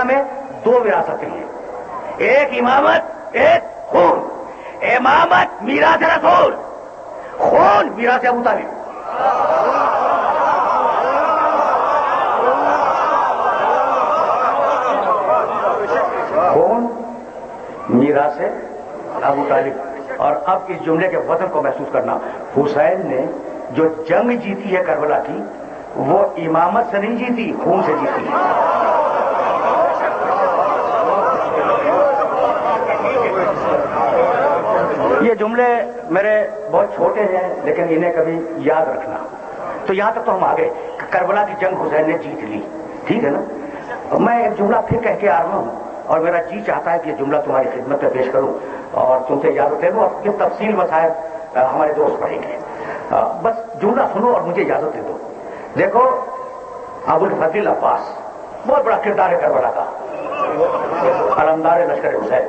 میں دو وراثتیں ہیں، ایک امامت ایک خون. امامت میراث رسول، خون میراث ابو طالب. خون میراث ابو طالب. اور اب اس جملے کے وزن کو محسوس کرنا، حسین نے جو جنگ جیتی ہے کربلا کی، وہ امامت سے نہیں جیتی، خون سے جیتی ہے. یہ جملے میرے بہت چھوٹے ہیں لیکن انہیں کبھی یاد رکھنا. تو یہاں تک تو ہم آ گئے کہ کربلا کی جنگ حسین نے جیت لی، ٹھیک ہے نا. میں ایک جملہ پھر کہہ کے آ رہا ہوں اور میرا جی چاہتا ہے کہ یہ جملہ تمہاری خدمت میں پیش کروں اور تم سے اجازت لے لوں، اور یہ تفصیل مسائل ہمارے دوست پڑھیں گے. بس جملہ سنو اور مجھے اجازت دے دو. دیکھو، ابو الفضل عباس بہت بڑا کردار ہے کربلا کا، علمدار لشکر حسین.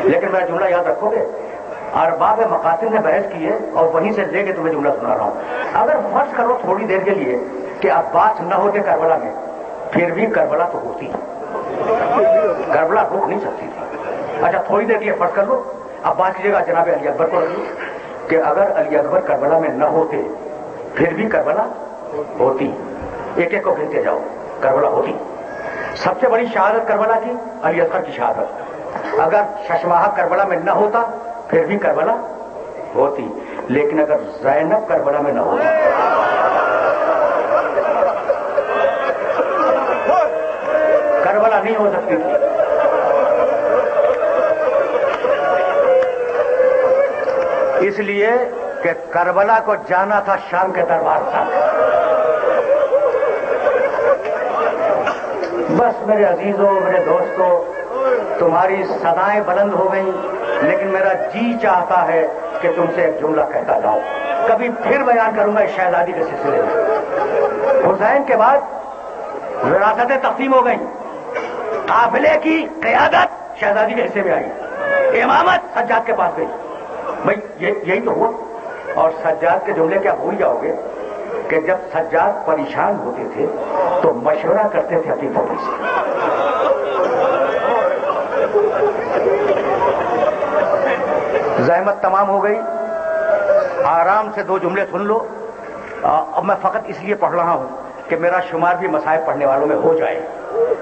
لیکن میرا جملہ یاد رکھو گے، ارباب مقاصد نے بحث کی ہے اور وہیں سے لے کے تمہیں جملہ سنا رہا ہوں. اگر فرض کرو تھوڑی دیر کے لیے کہ عباس نہ ہوتے کربلا میں، پھر بھی کربلا تو ہوتی، کربلا رک نہیں سکتی تھی. اچھا تھوڑی دیر کے لیے فرض کر لو عباس کی جگہ جناب علی اکبر کو رکھو کہ اگر علی اکبر کربلا میں نہ ہوتے پھر بھی کربلا ہوتی. ایک ایک کو گنتے جاؤ، کربلا ہوتی. سب سے بڑی شہادت کربلا کی علی اصغر کی شہادت. اگر ششماہ کربلا میں نہ ہوتا پھر بھی کربلا ہوتی. لیکن اگر زینب کربلا میں نہ ہوتی کربلا نہیں ہو سکتی تھی. اس لیے کہ کربلا کو جانا تھا شام کے دربار تک. بس میرے عزیزوں، میرے دوستوں، تمہاری صدائیں بلند ہو گئیں، لیکن میرا جی چاہتا ہے کہ تم سے ایک جملہ کہتا جاؤں. کبھی پھر بیان کروں گا اس شہزادی کے سلسلے میں. حسین کے بعد وراثتیں تقسیم ہو گئیں. قافلے کی قیادت شہزادی کے حصے میں آئی، امامت سجاد کے پاس گئی. بھائی یہی تو ہوا. اور سجاد کے جملے کیا بھول جاؤ گے کہ جب سجاد پریشان ہوتے تھے تو مشورہ کرتے تھے اپنی پوتی سے. زحمت تمام ہو گئی، آرام سے دو جملے سن لو. اب میں فقط اس لیے پڑھ رہا ہوں کہ میرا شمار بھی مصائب پڑھنے والوں میں ہو جائے.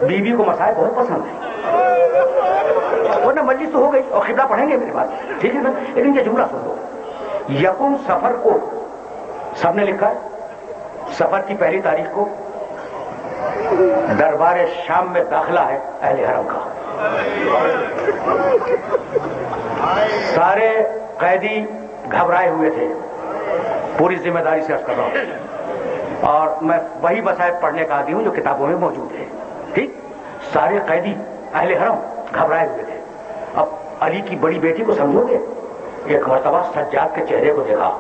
بیوی کو مصائب بہت پسند ہے، ورنہ مجلس تو ہو گئی اور قبلہ پڑھیں گے میرے پاس، ٹھیک ہے نا. لیکن یہ جملہ سن لو. یکم سفر کو سب نے لکھا ہے، سفر کی پہلی تاریخ کو دربار شام میں داخلہ ہے اہل حرم کا. سارے قیدی گھبرائے ہوئے تھے، پوری ذمہ داری سے عرض کر رہا ہوں، اور میں وہی مصائب پڑھنے کا عادی ہوں جو کتابوں میں موجود ہے. ٹھیک، سارے قیدی اہل حرم گھبرائے ہوئے تھے. اب علی کی بڑی بیٹی کو سمجھو گے. ایک مرتبہ سجاد کے چہرے کو دیکھا،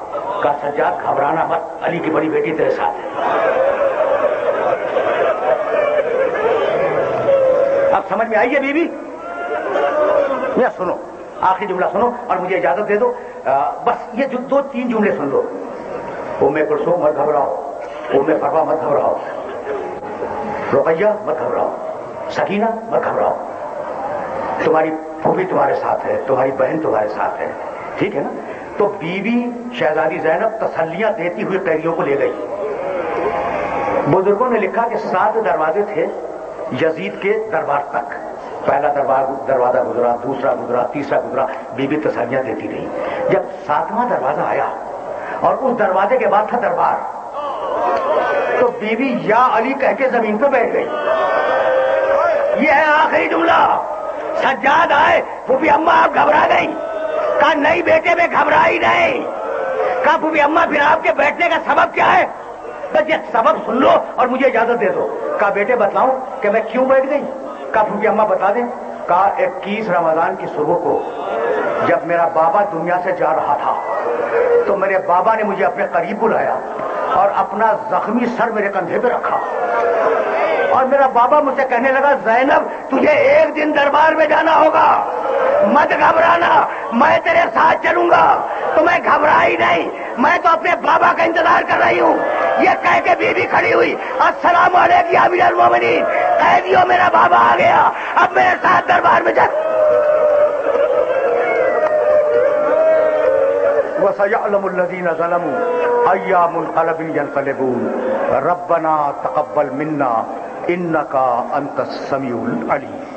کہا سجاد گھبرانا مت، علی کی بڑی بیٹی تیرے ساتھ ہے. اب سمجھ میں آئی ہے بیوی؟ یا سنو، آخری جملہ سنو اور مجھے اجازت دے دو. بس یہ جو دو تین جملے سن لو. ام کلثوم مت گھبراؤ، ام فروا مت گھبراؤ، رقیہ مت گھبراؤ، سکینہ مت گھبراؤ. تمہاری پھوپھی تمہارے ساتھ ہے، تمہاری بہن تمہارے ساتھ ہے، ٹھیک ہے نا. تو بیوی شہزادی زینب تسلیاں دیتی ہوئی قیدیوں کو لے گئی. بزرگوں نے لکھا کہ 7 دروازے تھے یزید کے دربار تک. پہلا دروازہ گزرا، دوسرا گزرا، تیسرا گزرا، بیوی تسلیاں دیتی رہی. جب 7واں دروازہ آیا اور اس دروازے کے بعد تھا دربار، تو بیوی یا علی کہہ کے زمین پہ بیٹھ گئی. یہ ہے آخری جملہ. سجاد آئے، پھوپھی اماں آپ گھبرا گئی. کہا نہیں بیٹے میں گھبرائی نہیں. کہا پھوپھی اماں پھر آپ کے بیٹھنے کا سبب کیا ہے؟ بس یہ سبب سن لو اور مجھے اجازت دے دو. کہا بیٹے بتلاؤں کہ میں کیوں بیٹھ گئی؟ کہا پھوپھی اماں بتا دیں. کہا 21 رمضان کی صبح کو جب میرا بابا دنیا سے جا رہا تھا تو میرے بابا نے مجھے اپنے قریب بلایا اور اپنا زخمی سر میرے کندھے پہ رکھا، اور میرا بابا مجھ سے کہنے لگا زینب تجھے ایک دن دربار میں جانا ہوگا، مت گھبرانا، میں تیرے ساتھ چلوں گا. تو میں گھبرائی نہیں، میں تو اپنے بابا کا انتظار کر رہی ہوں. یہ کہہ کے بیوی کھڑی ہوئی، السلام علیکم یا امیر المومنین. قیدیوں میرا بابا آ گیا، اب میرے ساتھ دربار میں جا۔ وَسَيَعْلَمُ الَّذِينَ ظَلَمُوا أَيَّ مُنْقَلَبٍ يَنْقَلِبُونَ رَبَّنَا تَقَبَّلْ مِنَّا إِنَّكَ أَنْتَ السَّمِيعُ الْعَلِيمُ۔